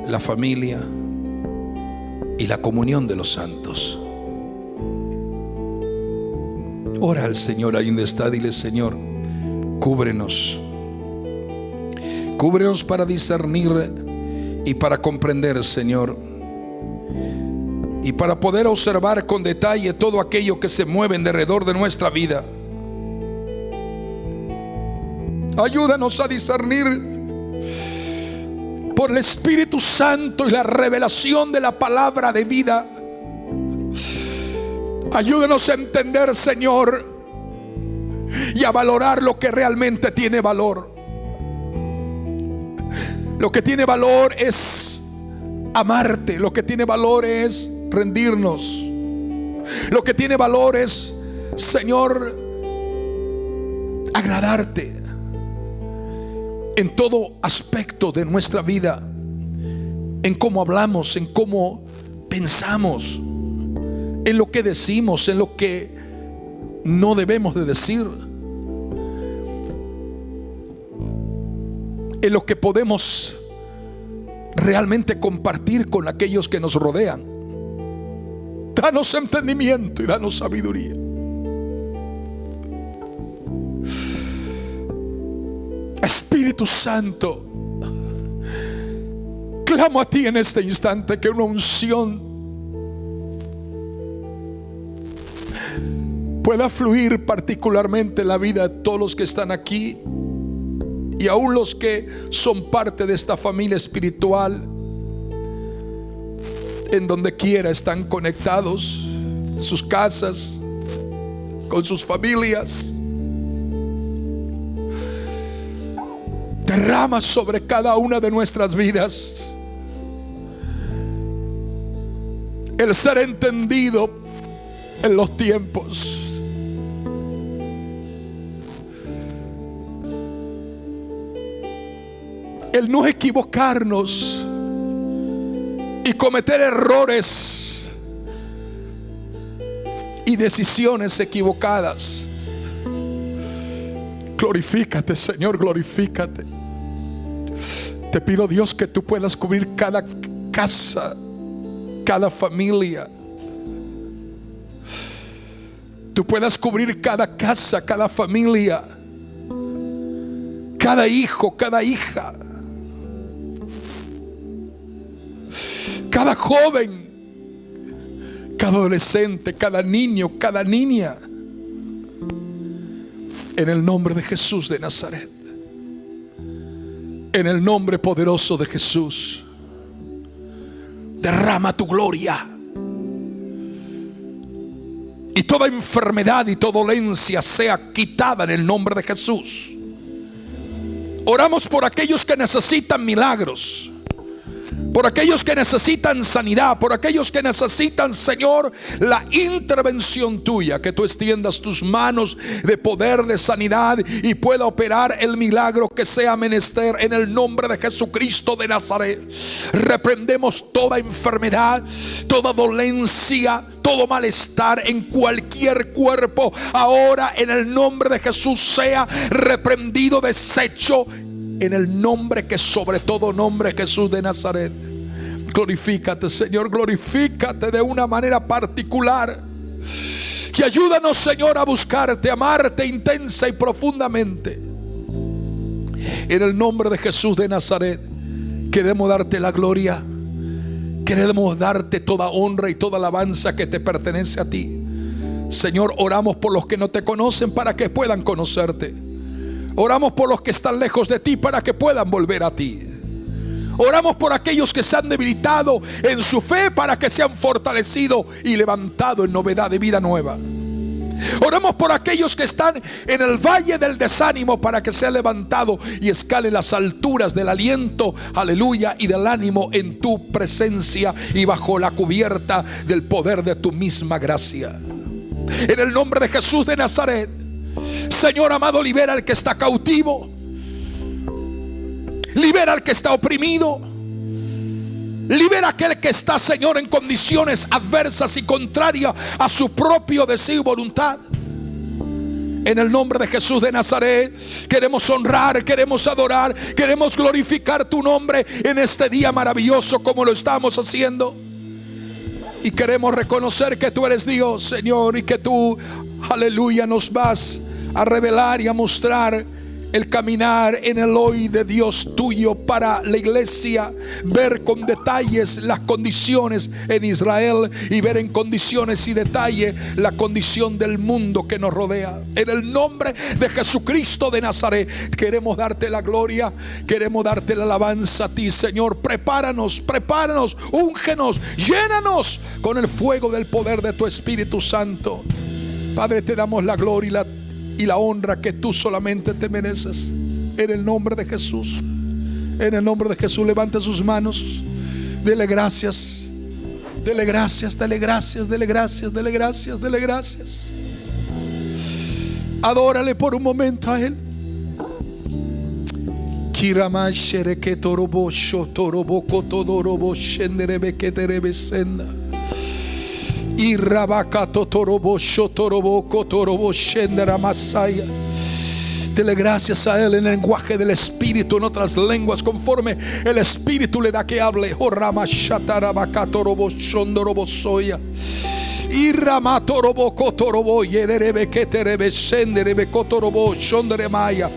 la familia y la comunión de los santos. Ora al Señor ahí donde está, dile: Señor, cúbrenos para discernir y para comprender, Señor, y para poder observar con detalle todo aquello que se mueve alrededor de nuestra vida. Ayúdanos a discernir por el Espíritu Santo y la revelación de la palabra de vida. Ayúdanos a entender, Señor, y a valorar lo que realmente tiene valor. Lo que tiene valor es amarte. Lo que tiene valor es rendirnos. Lo que tiene valor es, Señor, agradarte en todo aspecto de nuestra vida, en cómo hablamos, en cómo pensamos, en lo que decimos, en lo que no debemos de decir, en lo que podemos realmente compartir con aquellos que nos rodean. Danos entendimiento y danos sabiduría. Espíritu Santo, clamo a ti en este instante que una unción pueda fluir particularmente en la vida de todos los que están aquí y aún los que son parte de esta familia espiritual, en donde quiera están conectados, sus casas, con sus familias. Derrama sobre cada una de nuestras vidas el ser entendido en los tiempos. El no equivocarnos y cometer errores y decisiones equivocadas. Glorifícate, Señor, glorifícate. Te pido, Dios, que tú puedas cubrir cada casa, cada familia. Tú puedas cubrir cada casa, cada familia, cada hijo, cada hija, cada joven, cada adolescente, cada niño, cada niña. En el nombre de Jesús de Nazaret, en el nombre poderoso de Jesús, derrama tu gloria y toda enfermedad y toda dolencia sea quitada en el nombre de Jesús. Oramos por aquellos que necesitan milagros, por aquellos que necesitan sanidad, por aquellos que necesitan, Señor, la intervención tuya. Que tú extiendas tus manos de poder, de sanidad, y pueda operar el milagro que sea menester en el nombre de Jesucristo de Nazaret. Reprendemos toda enfermedad, toda dolencia, todo malestar en cualquier cuerpo. Ahora en el nombre de Jesús sea reprendido, deshecho, en el nombre que sobre todo nombre, Jesús de Nazaret. Glorifícate, Señor, glorifícate de una manera particular. Y ayúdanos, Señor, a buscarte, amarte intensa y profundamente. En el nombre de Jesús de Nazaret, queremos darte la gloria. Queremos darte toda honra y toda alabanza que te pertenece a ti. Señor, oramos por los que no te conocen para que puedan conocerte. Oramos por los que están lejos de ti para que puedan volver a ti. Oramos por aquellos que se han debilitado en su fe para que sean fortalecidos y levantados en novedad de vida nueva. Oramos por aquellos que están en el valle del desánimo para que sean levantados y escalen las alturas del aliento, aleluya, y del ánimo en tu presencia y bajo la cubierta del poder de tu misma gracia. En el nombre de Jesús de Nazaret, Señor amado, libera al que está cautivo, libera al que está oprimido, libera a aquel que está, Señor, en condiciones adversas y contrarias a su propio deseo y voluntad. En el nombre de Jesús de Nazaret, queremos honrar, queremos adorar, queremos glorificar tu nombre en este día maravilloso como lo estamos haciendo. Y queremos reconocer que tú eres Dios, Señor, y que tú, aleluya, nos vas a revelar y a mostrar el caminar en el hoy de Dios tuyo para la iglesia. Ver con detalles las condiciones en Israel y ver en condiciones y detalle la condición del mundo que nos rodea. En el nombre de Jesucristo de Nazaret queremos darte la gloria, queremos darte la alabanza a ti, Señor. Prepáranos, prepáranos, úngenos, llénanos con el fuego del poder de tu Espíritu Santo. Padre, te damos la gloria y la honra que tú solamente te mereces. En el nombre de Jesús, en el nombre de Jesús, levante sus manos, dele gracias, dele gracias, dele gracias, dele gracias, dele gracias, dele gracias. Adórale por un momento a Él. Y Rabakato Torobo Shotorobo Kotorobo Shendera Masaya. Dele gracias a Él en el lenguaje del Espíritu, en otras lenguas, conforme el Espíritu le da que hable. Oh Rama Shatarabakatorobo Shondorobo Soya. Y Ramatorobo Kotorobo Yederebe Keterebe Senderebe Kotorobo Shonderemaya.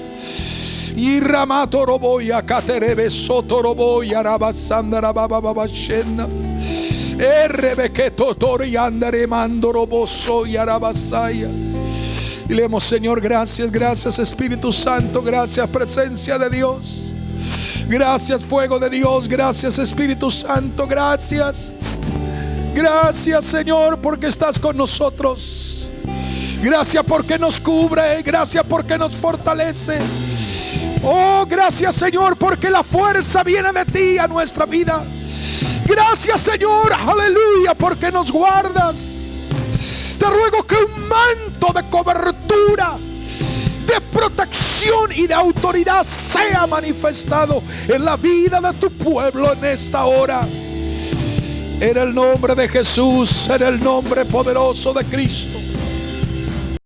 Y Ramatorobo Yakaterebe Sotorobo Yarabasandara Baba Shenda. Y leemos, Señor, gracias, gracias Espíritu Santo, gracias presencia de Dios, gracias fuego de Dios, gracias Espíritu Santo, gracias, gracias Señor porque estás con nosotros, gracias porque nos cubre, gracias porque nos fortalece. Oh, gracias Señor porque la fuerza viene de ti a nuestra vida. Gracias Señor, aleluya, porque nos guardas. Te ruego que un manto de cobertura, de protección y de autoridad sea manifestado en la vida de tu pueblo en esta hora. En el nombre de Jesús, en el nombre poderoso de Cristo.